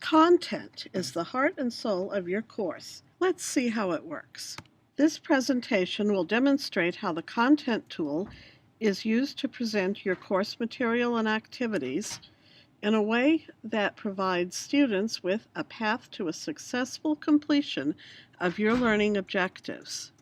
Content is the heart and soul of your course. Let's see how it works. This presentation will demonstrate how the Content tool is used to present your course material and activities in a way that provides students with a path to a successful completion of your learning objectives.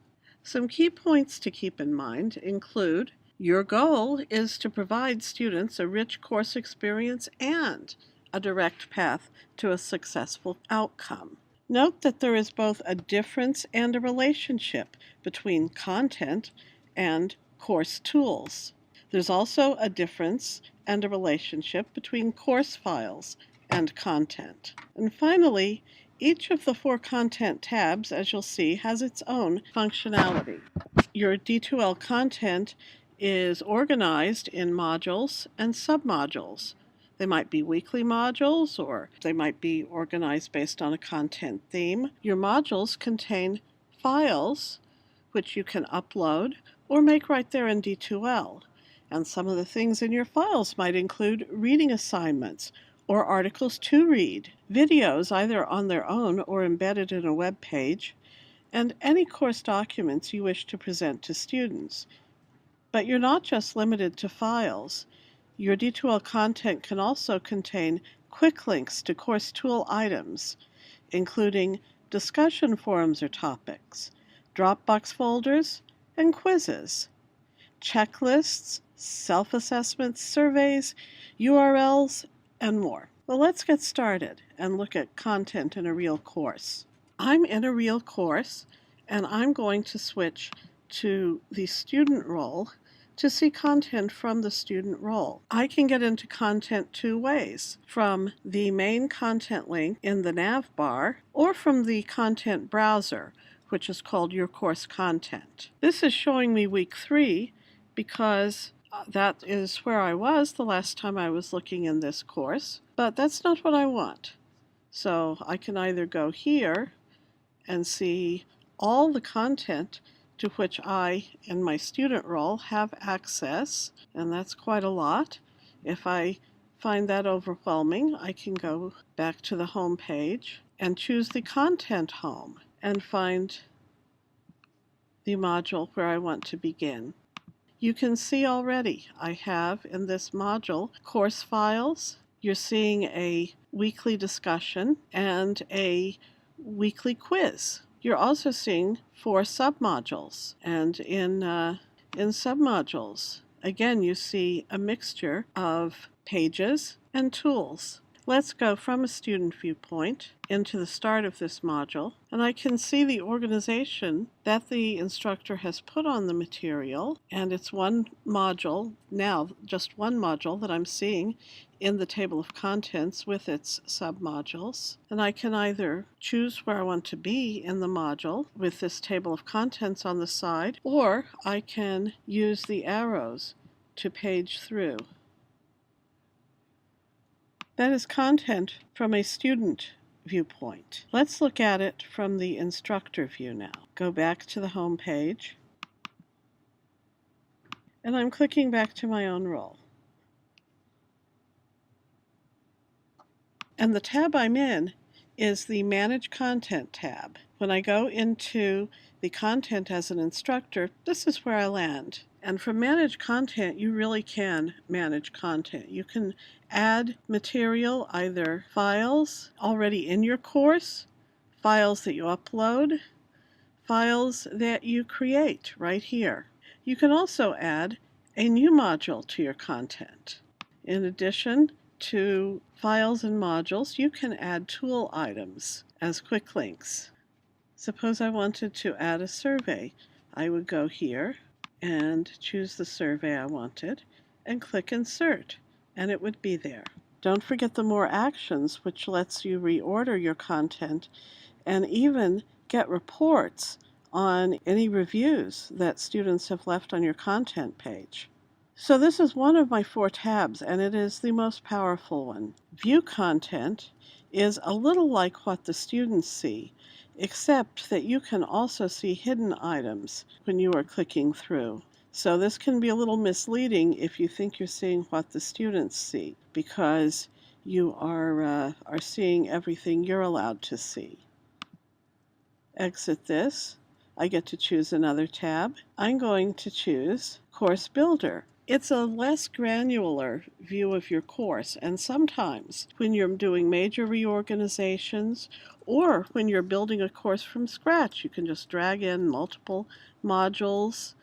Some key points to keep in mind include your goal is to provide students a rich course experience and a direct path to a successful outcome. Note that there is both a difference and a relationship between content and course tools. There's also a difference and a relationship between course files and content. And finally, each of the 4 content tabs, as you'll see, has its own functionality. Your D2L content is organized in modules and submodules. They might be weekly modules, or they might be organized based on a content theme. Your modules contain files which you can upload or make right there in D2L. And some of the things in your files might include reading assignments or articles to read, videos either on their own or embedded in a web page, and any course documents you wish to present to students. But you're not just limited to files. Your D2L content can also contain quick links to course tool items, including discussion forums or topics, Dropbox folders, and quizzes, checklists, self-assessments, surveys, URLs, and more. Well, let's get started and look at content in a real course. I'm in a real course, and I'm going to switch to the student role to see content from the student role. I can get into content 2 ways, from the main content link in the nav bar or from the content browser, which is called Your Course Content. This is showing me week 3 because that is where I was the last time I was looking in this course, but that's not what I want. So I can either go here and see all the content to which I, in my student role, have access, and that's quite a lot. If I find that overwhelming, I can go back to the home page and choose the Content home and find the module where I want to begin. You can see already I have in this module course files. You're seeing a weekly discussion and a weekly quiz. You're also seeing 4 submodules, and in submodules, again, you see a mixture of pages and tools. Let's go from a student viewpoint into the start of this module, and I can see the organization that the instructor has put on the material, and it's one module, now just one module that I'm seeing in the table of contents with its submodules. And I can either choose where I want to be in the module with this table of contents on the side, or I can use the arrows to page through. That is content from a student viewpoint. Let's look at it from the instructor view now. Go back to the home page, and I'm clicking back to my own role. And the tab I'm in is the Manage Content tab. When I go into the content as an instructor, this is where I land. And from Manage Content, you really can manage content. You can add material, either files already in your course, files that you upload, files that you create right here. You can also add a new module to your content. In addition to files and modules, you can add tool items as quick links. Suppose I wanted to add a survey. I would go here and choose the survey I wanted and click Insert, and it would be there. Don't forget the More Actions, which lets you reorder your content and even get reports on any reviews that students have left on your content page. So this is one of my 4 tabs, and it is the most powerful one. View Content is a little like what the students see, except that you can also see hidden items when you are clicking through. So this can be a little misleading if you think you're seeing what the students see, because you are seeing everything you're allowed to see. Exit this. I get to choose another tab. I'm going to choose Course Builder. It's a less granular view of your course, and sometimes when you're doing major reorganizations or when you're building a course from scratch, you can just drag in multiple modules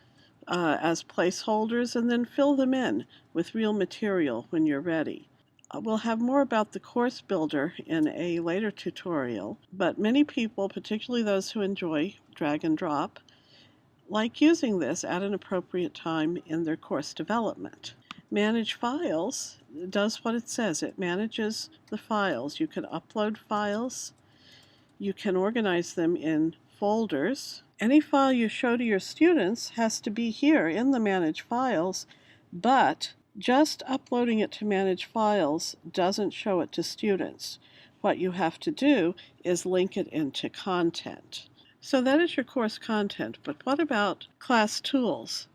as placeholders and then fill them in with real material when you're ready. We'll have more about the course builder in a later tutorial, but many people, particularly those who enjoy drag and drop, like using this at an appropriate time in their course development. Manage Files does what it says. It manages the files. You can upload files. You can organize them in folders. Any file you show to your students has to be here in the Manage Files, but just uploading it to Manage Files doesn't show it to students. What you have to do is link it into content. So that is your course content, but what about class tools?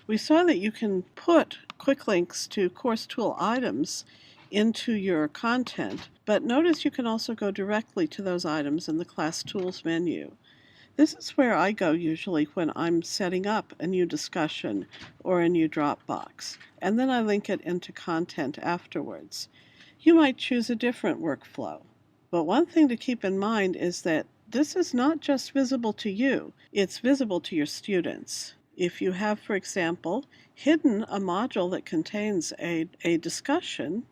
We saw that you can put quick links to course tool items into your content, but notice you can also go directly to those items in the class tools menu. This is where I go usually when I'm setting up a new discussion or a new Dropbox, and then I link it into content afterwards. You might choose a different workflow, but one thing to keep in mind is that this is not just visible to you, it's visible to your students. If you have, for example, hidden a module that contains a discussion,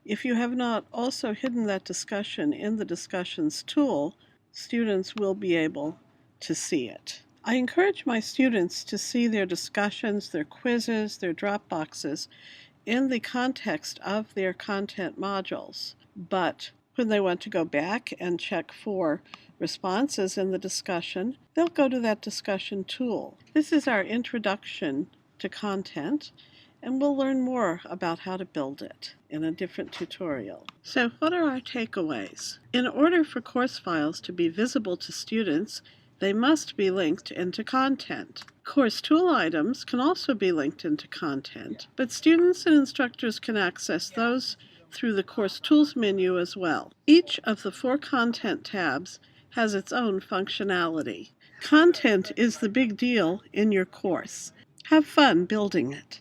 if you have not also hidden that discussion in the discussions tool, students will be able to see it. I encourage my students to see their discussions, their quizzes, their Dropboxes in the context of their content modules. But when they want to go back and check for responses in the discussion, they'll go to that discussion tool. This is our introduction to content, and we'll learn more about how to build it in a different tutorial. So what are our takeaways? In order for course files to be visible to students, they must be linked into content. Course tool items can also be linked into content, but students and instructors can access those through the Course Tools menu as well. Each of the 4 content tabs has its own functionality. Content is the big deal in your course. Have fun building it.